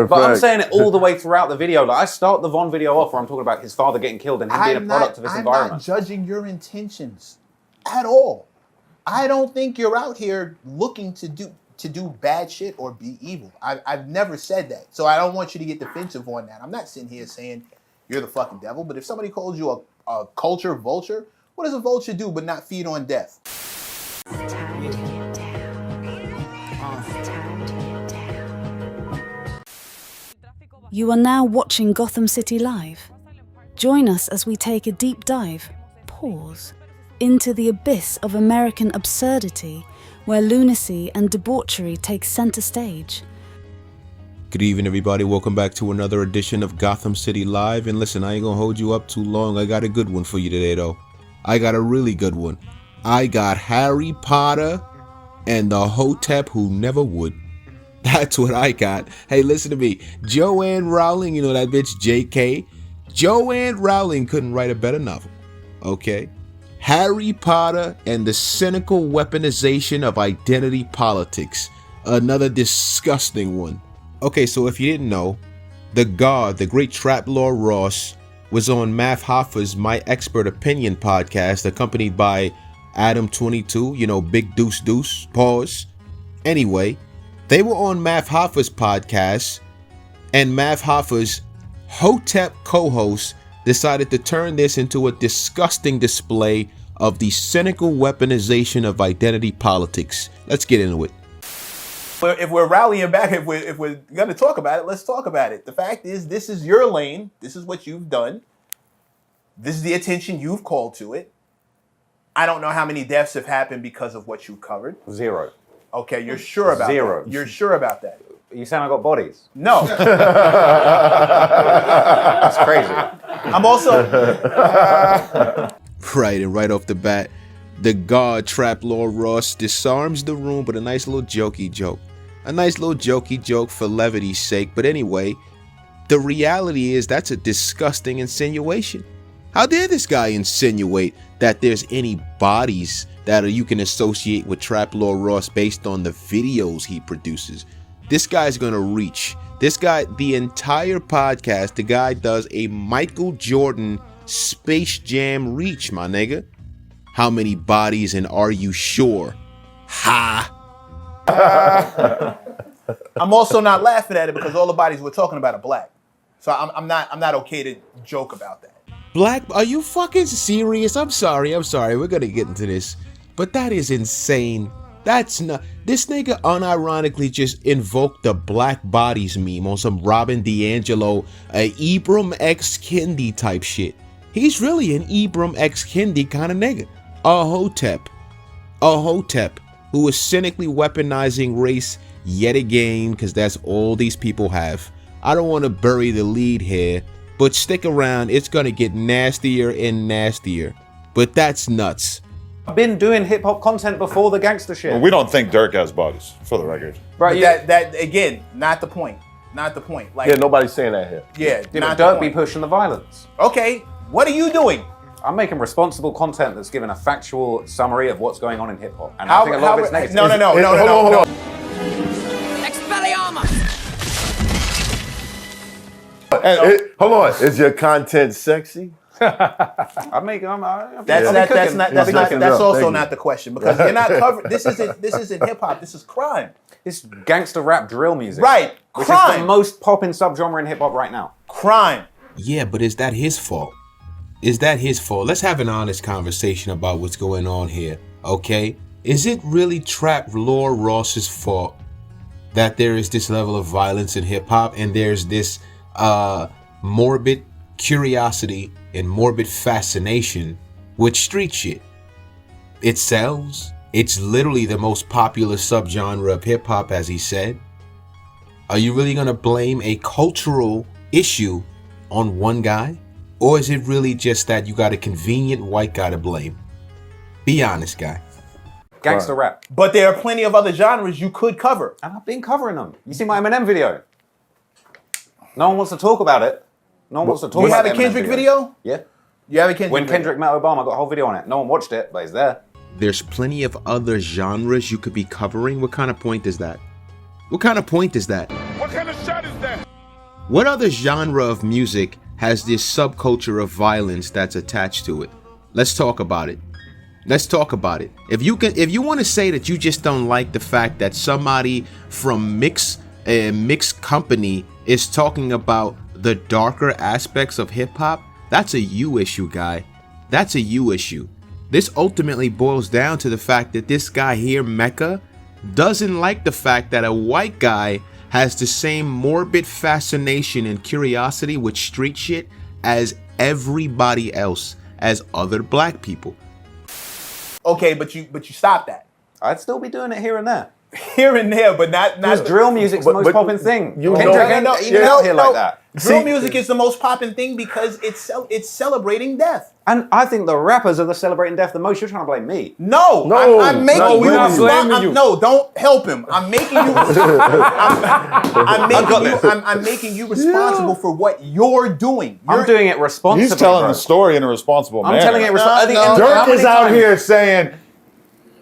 But I'm saying it all the way throughout the video. Like I start the Von video off where I'm talking about his father getting killed and him being a product of this environment. I'm not judging your intentions at all. I don't think you're out here looking to do bad shit or be evil. I've never said that. So I don't want you to get defensive on that. I'm not sitting here saying you're the fucking devil, but if somebody calls you a culture vulture, what does a vulture do but not feed on death? You are now watching Gotham City Live. Join us as we take a deep dive, pause, into the abyss of American absurdity where lunacy and debauchery take center stage. Good evening, everybody. Welcome back to another edition of Gotham City Live. And listen, I ain't gonna hold you up too long. I got a good one for you today, though. I got a really good one. I got Harry Potter and the HOTEP who never would. That's what I got. Hey, listen to me. Joanne Rowling, you know that bitch JK? Joanne Rowling couldn't write a better novel. Okay? Harry Potter and the cynical weaponization of identity politics. Another disgusting one. Okay, so if you didn't know, the great Trap Lord Ross, was on Math Hoffa's My Expert Opinion podcast, accompanied by Adam22, you know, Big Deuce Deuce, pause. Anyway, they were on Math Hoffa's podcast, and Math Hoffa's HOTEP co-host decided to turn this into a disgusting display of the cynical weaponization of identity politics. Let's get into it. If we're rallying back, if we're going to talk about it, let's talk about it. The fact is, this is your lane. This is what you've done. This is the attention you've called to it. I don't know how many deaths have happened because of what you covered. 0. Okay, you're sure about 0. that? You're sure about that? You saying I got bodies? No. That's crazy. I'm also... Right, and right off the bat, the God Trap Lord Ross disarms the room with a nice little jokey joke. A nice little jokey joke for levity's sake. But anyway, the reality is that's a disgusting insinuation. How dare this guy insinuate that there's any bodies that you can associate with Trap Lord Ross based on the videos he produces? This guy's gonna reach. This guy, the entire podcast, the guy does a Michael Jordan Space Jam reach, my nigga. How many bodies, and are you sure? Ha! I'm also not laughing at it because all the bodies we're talking about are black. So I'm not okay to joke about that. Black? Are you fucking serious? I'm sorry. We're gonna get into this. But that is insane. That's not... This nigga unironically just invoked the black bodies meme on some Robin DiAngelo, a Ibram X Kendi type shit. He's really an Ibram X Kendi kind of nigga. A HOTEP, who is cynically weaponizing race yet again, because that's all these people have. I don't want to bury the lead here, but stick around, it's gonna get nastier and nastier. But that's nuts. I've been doing hip-hop content before the gangster shit. Well, we don't think Dirk has bodies, for the record. Right, that again, not the point. Not the point. Like, yeah, nobody's saying that here. Yeah, not Dirk be pushing the violence. Okay, what are you doing? I'm making responsible content that's given a factual summary of what's going on in hip-hop. And I think a lot of it's negative. No. Hold on. Hold on. Is your content sexy? That's also not the question, because you're not covered. This isn't hip hop. This is crime. It's gangster rap drill music. Right. Which crime. is the most popping subgenre in hip hop right now. Crime. Yeah, but is that his fault? Is that his fault? Let's have an honest conversation about what's going on here, okay? Is it really Trap Lord Ross's fault that there is this level of violence in hip hop and there's this morbid curiosity and morbid fascination with street shit? It sells. It's literally the most popular subgenre of hip hop, as he said. Are you really gonna blame a cultural issue on one guy? Or is it really just that you got a convenient white guy to blame? Be honest, guy. Gangster rap. But there are plenty of other genres you could cover. And I've been covering them. You see my Eminem video? No one wants to talk about it. No one wants to talk about it. You have a Kendrick video? Yeah. You have a Kendrick When Kendrick met Obama, I got a whole video on it. No one watched it, but it's there. There's plenty of other genres you could be covering. What kind of point is that? What kind of point is that? What kind of shot is that? What other genre of music has this subculture of violence that's attached to it? Let's talk about it. Let's talk about it. If you want to say that you just don't like the fact that somebody from mixed company is talking about the darker aspects of hip hop, that's a you issue, guy. That's a you issue. This ultimately boils down to the fact that this guy here, Mecca, doesn't like the fact that a white guy has the same morbid fascination and curiosity with street shit as everybody else, as other black people. Okay, but you stop that. I'd still be doing it here and there. Here and there, but not Because drill music's the most popping thing. you Kendrick know- ain't out here like that. Drill music is the most popping thing because it's celebrating death. And I think the rappers are the celebrating death the most. You're trying to blame me. No, No, I'm making no, you. we're not blaming you. No, don't help him. I'm making you. I'm making you responsible for what you're doing. I'm doing it responsibly. He's telling bro. the story in a responsible manner. I'm telling it responsibly. No, Dirk is out here saying,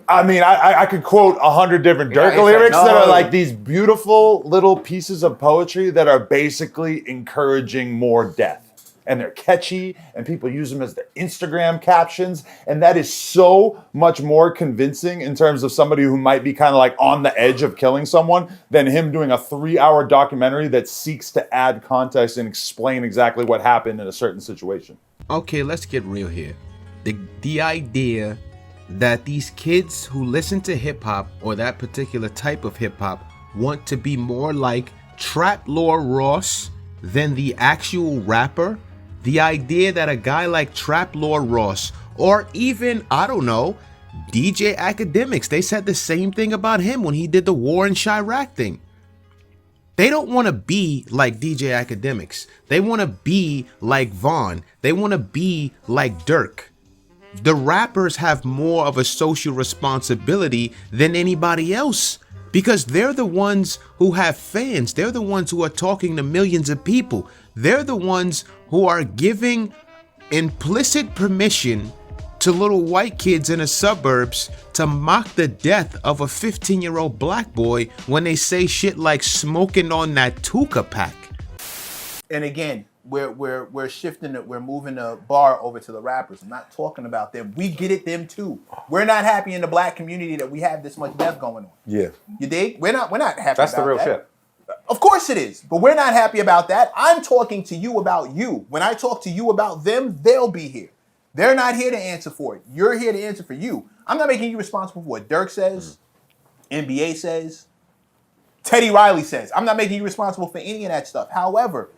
I mean, I could quote 100 different Dirk he said lyrics that are no. like these beautiful little pieces of poetry that are basically encouraging more death. And they're catchy, and people use them as their Instagram captions. And that is so much more convincing in terms of somebody who might be kind of like on the edge of killing someone than him doing a 3-hour documentary that seeks to add context and explain exactly what happened in a certain situation. Okay, let's get real here. The idea that these kids who listen to hip hop or that particular type of hip hop want to be more like Trap Lord Ross than the actual rapper. The idea that a guy like Trap Lord Ross or even, I don't know, DJ Academics, they said the same thing about him when he did the War in Chirac thing. They don't want to be like DJ Academics. They want to be like Vaughn. They want to be like Dirk. The rappers have more of a social responsibility than anybody else because they're the ones who have fans. They're the ones who are talking to millions of people. They're the ones who are giving implicit permission to little white kids in the suburbs to mock the death of a 15-year-old black boy when they say shit like smoking on that Tuka pack. And again, we're shifting it. We're moving the bar over to the rappers. I'm not talking about them. We get it, them too. We're not happy in the black community that we have this much death going on. Yeah. You dig? We're not happy. That's the about real that. shit. Of course it is, but we're not happy about that. I'm talking to you about you. When I talk to you about them, they'll be here. They're not here to answer for it. You're here to answer for you. I'm not making you responsible for what Dirk says, NBA says, Teddy Riley says. I'm not making you responsible for any of that stuff. However,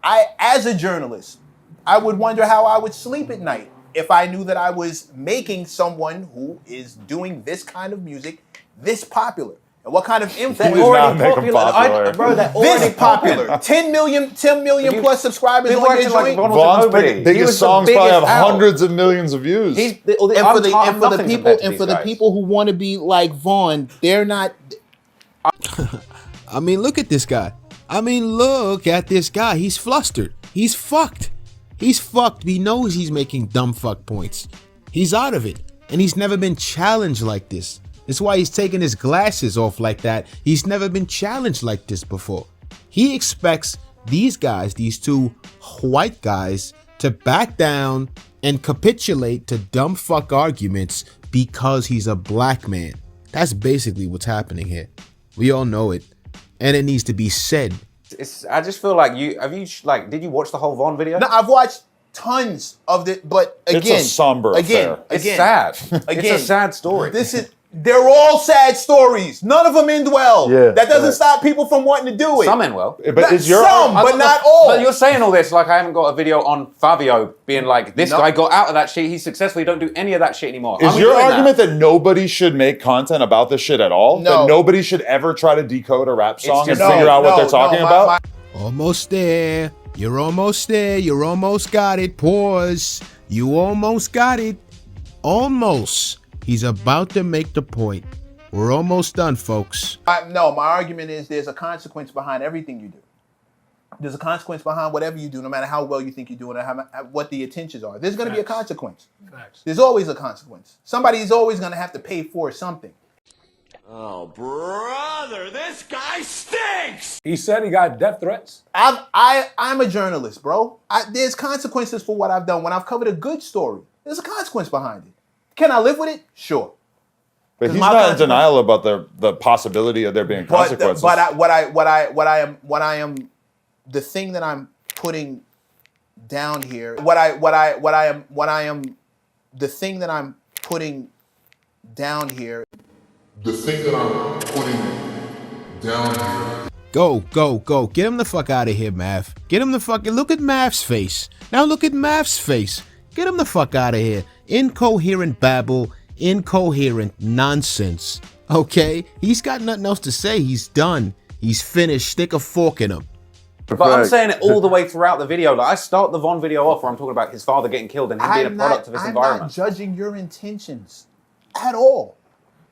as a journalist, I would wonder how I would sleep at night if I knew that I was making someone who is doing this kind of music this popular. And what kind of influence? They're Please already not make 'em popular. Bro, they're already This popular. 10 million plus subscribers People on your acting like joint. Von was Vaughn's nobody. He biggest was the songs probably have biggest out. hundreds of millions of views. He's and for the I'm people nothing compared to and these for the guys. people who want to be like Vaughn, they're not. I mean, look at this guy. He's flustered. He's fucked. He's fucked. He knows he's making dumb fuck points. He's out of it. And he's never been challenged like this. That's why he's taking his glasses off like that. He's never been challenged like this before. He expects these guys, these two white guys, to back down and capitulate to dumb fuck arguments because he's a black man. That's basically what's happening here. We all know it. And it needs to be said. I just feel like did you watch the whole Von video? No, I've watched tons of it, but again, It's a somber affair. It's sad. Again, It's a sad story. They're all sad stories. None of them end well. Yeah, that doesn't right. stop people from wanting to do it. Some end well. But is your some, but not all. But you're saying all this like I haven't got a video on Fabio being like, this No. guy got out of that shit, he's successful, you don't do any of that shit anymore. Is I'm your doing argument that nobody should make content about this shit at all? No. That nobody should ever try to decode a rap song and just- figure out what they're talking about? Almost there. You're almost there. You almost got it. Pause. You almost got it. Almost. He's about to make the point. We're almost done, folks. No, my argument is there's a consequence behind everything you do. There's a consequence behind whatever you do, no matter how well you think you're doing or what the intentions are. There's going to be a consequence. There's always a consequence. Somebody's always going to have to pay for something. Oh, brother, this guy stinks! He said he got death threats. I'm a journalist, bro. There's consequences for what I've done. When I've covered a good story, there's a consequence behind it. Can I live with it? Sure. But he's not in denial about the possibility of there being consequences. But what I am, the thing that I'm putting down here, the thing that I'm putting down here. Go. Get him the fuck out of here, Mav. Get him the fucking... Look at Mav's face. Now look at Mav's face. Get him the fuck out of here. Incoherent babble. Incoherent nonsense. Okay? He's got nothing else to say. He's done. He's finished. Stick a fork in him. But I'm saying it all the way throughout the video. Like I start the Von video off where I'm talking about his father getting killed and him being a product of his environment. I'm not judging your intentions at all.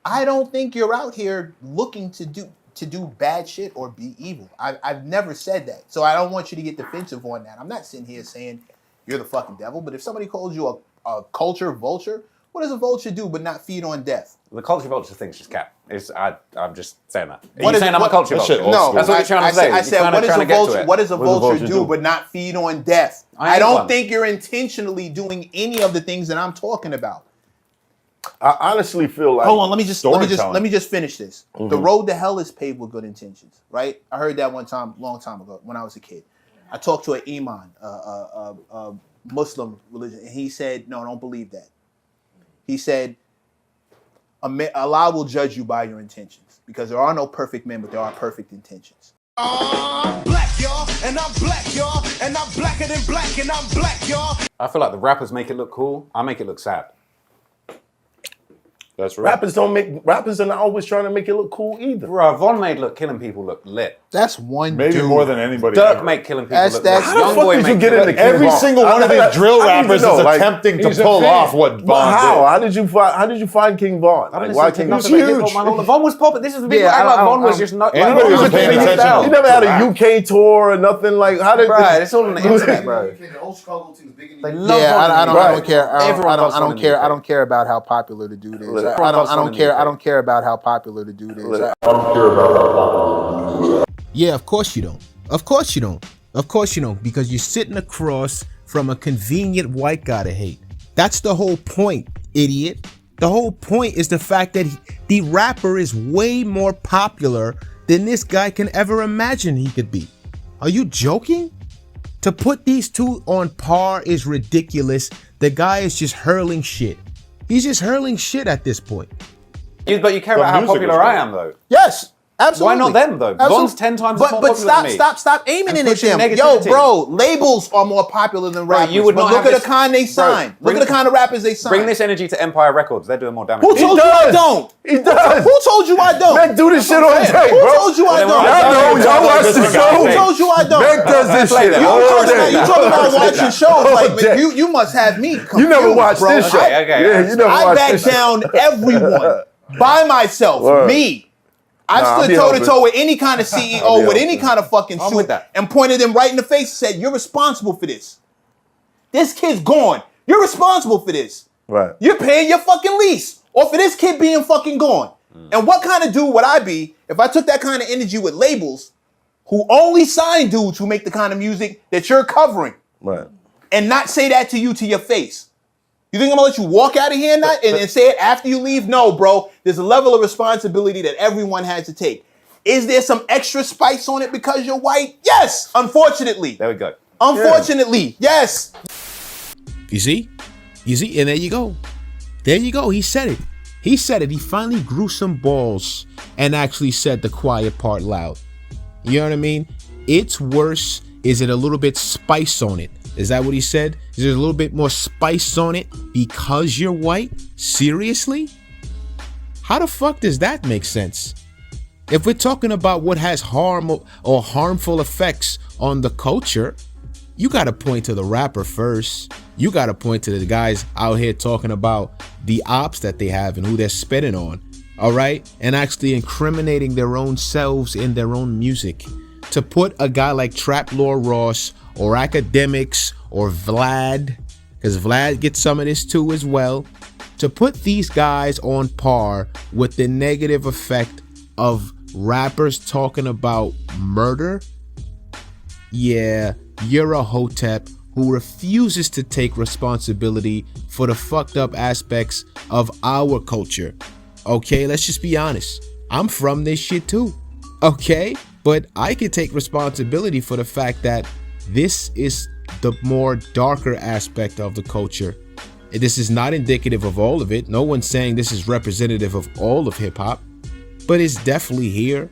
I don't think you're out here looking to do bad shit or be evil. I've never said that. So I don't want you to get defensive on that. I'm not sitting here saying you're the fucking devil, but if somebody calls you a culture vulture, what does a vulture do but not feed on death? The culture vulture thing's just cap. I'm just saying that. Are you saying I'm a culture vulture? No, that's what you're trying to say. I said, what does a vulture do but not feed on death? I don't think you're intentionally doing any of the things that I'm talking about. I honestly feel like... Hold on, let me just finish this. Mm-hmm. The road to hell is paved with good intentions, right? I heard that one time, long time ago, when I was a kid. I talked to an imam, a Muslim religion, and he said, no, don't believe that. He said, Allah will judge you by your intentions, because there are no perfect men, but there are perfect intentions. I'm black, y'all, and I'm black, y'all, and I'm blacker than black, and I'm black, y'all. I feel like the rappers make it look cool. I make it look sad. That's right. Rappers are not always trying to make it look cool either. Bro, Von made killing people look lit. That's one Maybe dude. more than anybody. Dirk made killing people look lit. How the fuck did you get into Every single one of these drill rappers is attempting to pull off what Von did. How did you find King Von? Like, why King Von? Von was popping. This is the big act like Von was just not. Anybody was paying attention. He never had a UK tour or nothing. Like, how did? Bro, it's all on the internet, bro. They love I don't care. Everyone I don't care about how popular the dude is. I don't care about how popular the dude is. Yeah, of course you don't. Of course you don't. Of course you don't, because you're sitting across from a convenient white guy to hate. That's the whole point, idiot. The whole point is the fact that the rapper is way more popular than this guy can ever imagine he could be. Are you joking? To put these two on par is ridiculous. The guy is just hurling shit. He's just hurling shit at this point. But you care about how popular I am, though. Yes, absolutely. Why not them, though? Von's 10 times more popular than me. Stop aiming it at them. Yo, bro, labels are more popular than rappers. You would not look at the kind they sign. Look at the kind of rappers they sign. Bring this energy to Empire Records. They're doing more damage. Who told you I don't? He does. Who told you I don't? Meg do this shit on tape, bro. Who told you I don't? Y'all watch the show. Who told you I don't? Meg does this shit all day. You talking about watching shows? Like you must have me confused, You never watched bro. this shit. Yeah, you never watched this shit. I back down everyone by myself. Me. I stood toe to toe with any kind of CEO, with any kind of fucking suit, and pointed him right in the face and said, "You're responsible for this. This kid's gone. You're responsible for this. Right. You're paying your fucking lease, or for this kid being fucking gone." And what kind of dude would I be if I took that kind of energy with labels who only sign dudes who make the kind of music that you're covering, right, and not say that to you to your face? You think I'm gonna let you walk out of here and say it after you leave? No, bro. There's a level of responsibility that everyone has to take. Is there some extra spice on it because you're white? Yes, unfortunately. There we go. Unfortunately, yes. You see? And there you go. There you go. He said it. He said it. He finally grew some balls and actually said the quiet part loud. You know what I mean? It's worse. Is it a little bit spice on it? Is that what he said? Is there a little bit more spice on it because you're white? Seriously? How the fuck does that make sense? If we're talking about what has harm or harmful effects on the culture, you got to point to the rapper first. You got to point to the guys out here talking about the ops that they have and who they're spitting on. All right? And actually incriminating their own selves in their own music. To put a guy like Trap Lord Ross or Academics or Vlad, because Vlad gets some of this too as well, to put these guys on par with the negative effect of rappers talking about murder, yeah, you're a HOTEP who refuses to take responsibility for the fucked up aspects of our culture. Okay, let's just be honest. I'm from this shit too. Okay, but I can take responsibility for the fact that this is the more darker aspect of the culture. This is not indicative of all of it. No one's saying this is representative of all of hip hop, but it's definitely here.